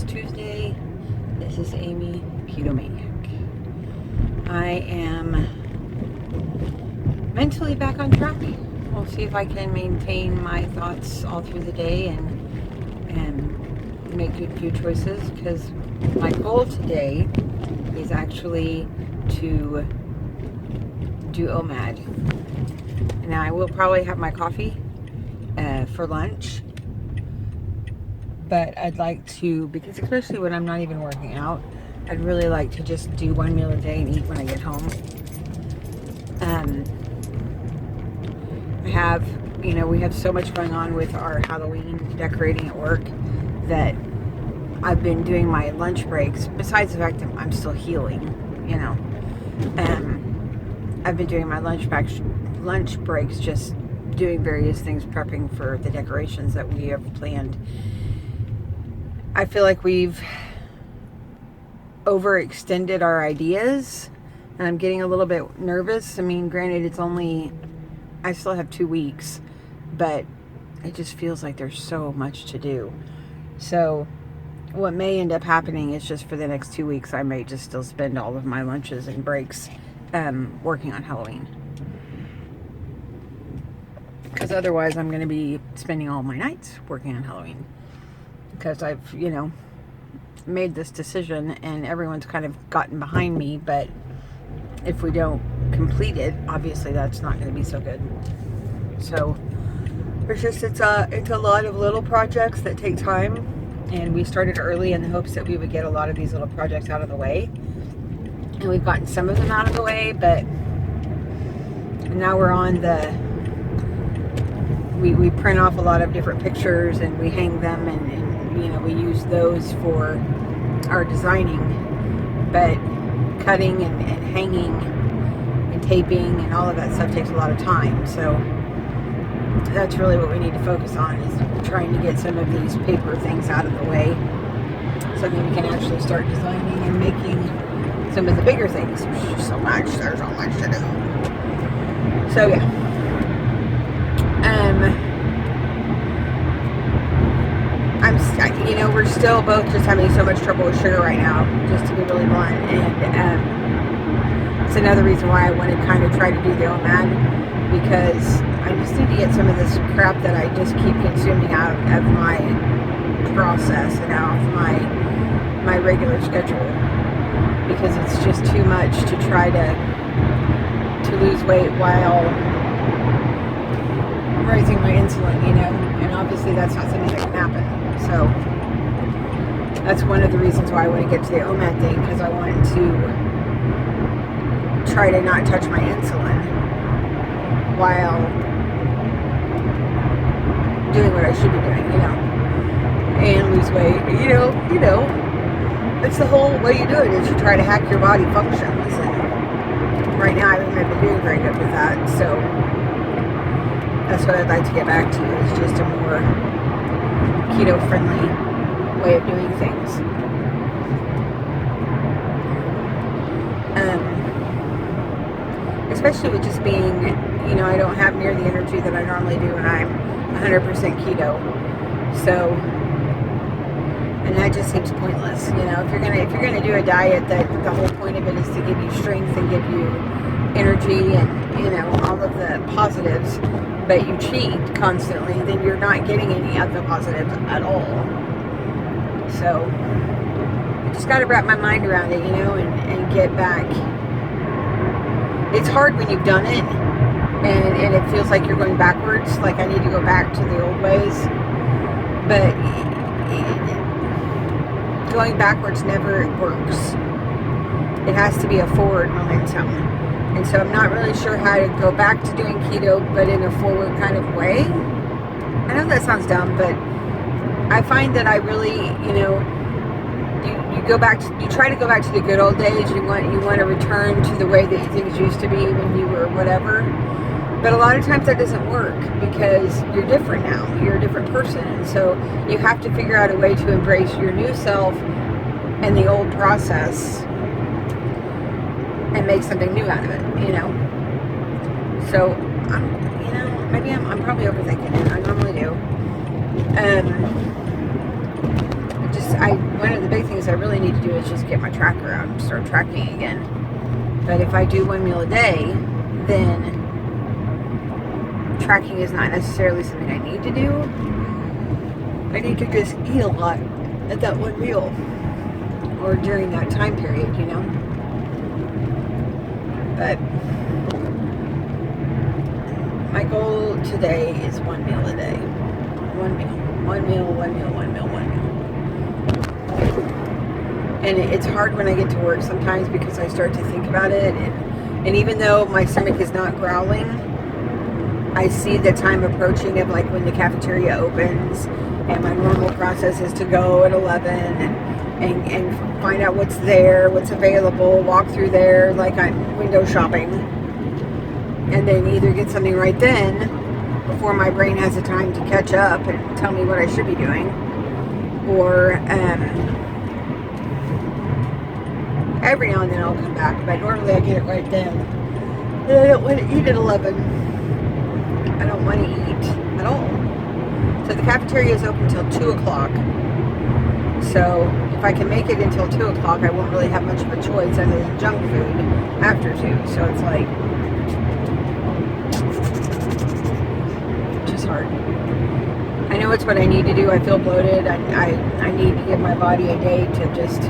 It's Tuesday. This is Aimee, Keto Maniac. I am mentally back on track. We'll see if I can maintain my thoughts all through the day and make good food choices, because my goal today is actually to do OMAD. Now I will probably have my coffee for lunch, but I'd like to, because especially when I'm not even working out, I'd really like to just do one meal a day and eat when I get home. We have so much going on with our Halloween decorating at work that I've been doing my lunch breaks, besides the fact that I'm still healing, I've been doing my lunch breaks just doing various things, prepping for the decorations that we have planned. I feel like we've overextended our ideas, and I'm getting a little bit nervous. I mean, granted, I still have 2 weeks, but it just feels like there's so much to do. So what may end up happening is, just for the next 2 weeks, I may just still spend all of my lunches and breaks working on Halloween. Because otherwise I'm going to be spending all my nights working on Halloween. Because I've, made this decision and everyone's kind of gotten behind me, but if we don't complete it, obviously that's not going to be so good. So it's a lot of little projects that take time, and we started early in the hopes that we would get a lot of these little projects out of the way, and we've gotten some of them out of the way, but now we're on we print off a lot of different pictures and we hang them, and we use those for our designing, but cutting and hanging and taping and all of that stuff takes a lot of time. So that's really what we need to focus on, is trying to get some of these paper things out of the way, so then we can actually start designing and making some of the bigger things. There's so much to do. So yeah. We're still both just having so much trouble with sugar right now, just to be really blunt, and it's another reason why I want to kind of try to do the OMAD, because I just need to get some of this crap that I just keep consuming out of my process and out of my regular schedule, because it's just too much to try to lose weight while raising my insulin, and obviously that's not something that can happen. So that's one of the reasons why I want to get to the OMAD thing, because I want to try to not touch my insulin while doing what I should be doing, and lose weight. It's the whole way you do it, is you try to hack your body functions, and right now I haven't been doing very good with that. So that's what I'd like to get back to, is just a more keto-friendly way of doing things. Especially with just being, I don't have near the energy that I normally do when I'm 100% keto. So, and that just seems pointless. If you're gonna do a diet that the whole point of it is to give you strength and give you energy and all of the positives, but you cheat constantly, then you're not getting any of the positives at all. So I just got to wrap my mind around it, and get back. It's hard when you've done it and it feels like you're going backwards, like I need to go back to the old ways, but going backwards never works. It has to be a forward momentum. And so I'm not really sure how to go back to doing keto, but in a forward kind of way. I know that sounds dumb, but I find that I really, you try to go back to the good old days. You want to return to the way that things used to be when you were whatever. But a lot of times that doesn't work, because you're different now. You're a different person. And so you have to figure out a way to embrace your new self and the old process and make something new out of it, So, maybe I'm probably overthinking it. I normally do. one of the big things I really need to do is just get my tracker out and start tracking again. But if I do 1 meal a day, then tracking is not necessarily something I need to do. I need to just eat a lot at that one meal or during that time period, you know. But my goal today is 1 meal a day. One meal. And it's hard when I get to work sometimes because I start to think about it. And even though my stomach is not growling, I see the time approaching of like when the cafeteria opens, and my normal process is to go at 11 and find out what's there, what's available, walk through there like I'm window shopping, and then either get something right then before my brain has the time to catch up and tell me what I should be doing, or every now and then I'll come back, but normally I get it right then. And I don't want to eat at 11. I don't want to eat at all. So the cafeteria is open till 2 o'clock. So if I can make it until 2 o'clock, I won't really have much of a choice other than junk food after 2. So it's like, just hard. I know it's what I need to do. I feel bloated. I need to give my body a day to just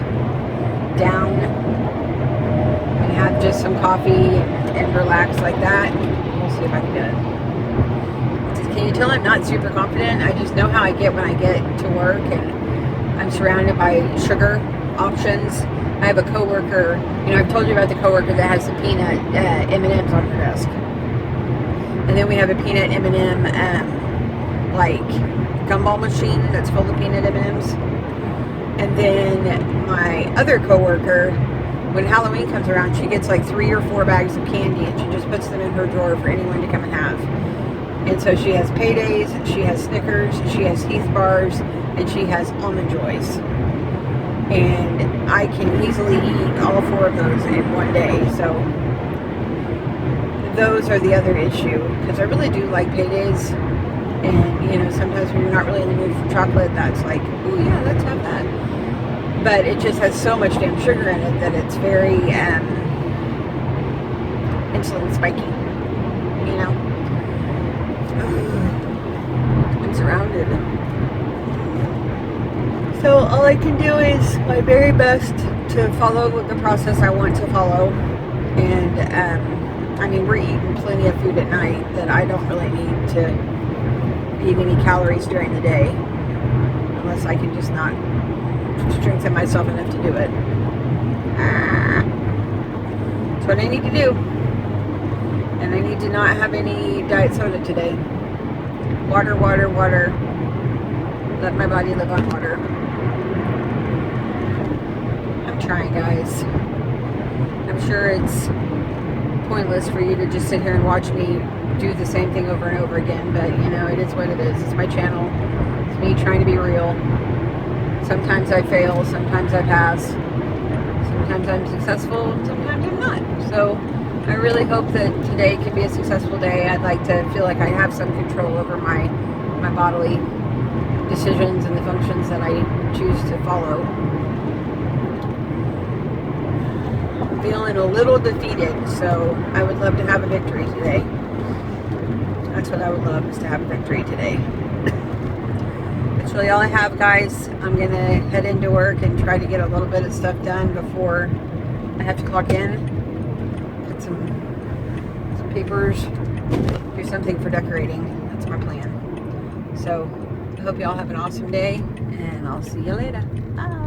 down and have just some coffee and relax like that. We'll see if I can do it. Can you tell I'm not super confident? I just know how I get when I get to work and I'm surrounded by sugar options. I have a coworker, you know, I've told you about the coworker that has the peanut M&Ms on her desk. And then we have a peanut M&M like gumball machine that's full of peanut M&Ms. And then my other coworker, when Halloween comes around, she gets like 3 or 4 bags of candy and she just puts them in her drawer for anyone to come and have. And so she has Paydays, she has Snickers, she has Heath bars, and she has Almond Joys. And I can easily eat all 4 of those in one day. So those are the other issue, because I really do like Paydays. And, you know, sometimes when you're not really in the mood for chocolate, that's like, oh yeah, let's have that. But it just has so much damn sugar in it that it's very insulin spiky, you know. I'm surrounded. So all I can do is my very best to follow the process I want to follow. And I mean, we're eating plenty of food at night that I don't really need to eat any calories during the day, unless I can just not strengthen myself enough to do it. That's what I need to do. And I need to not have any diet soda today. Water, water, water. Let my body live on water. I'm trying, guys. I'm sure it's pointless for you to just sit here and watch me do the same thing over and over again, but you know, it is what it is. It's my channel. It's me trying to be real. Sometimes I fail, sometimes I pass. Sometimes I'm successful, sometimes I'm not. So I really hope that today can be a successful day. I'd like to feel like I have some control over my bodily decisions and the functions that I choose to follow. I'm feeling a little defeated, so I would love to have a victory today. That's what I would love, is to have a victory today. That's really all I have, guys. I'm going to head into work and try to get a little bit of stuff done before I have to clock in. Put some papers, do something for decorating. That's my plan. So I hope you all have an awesome day, and I'll see you later. Bye.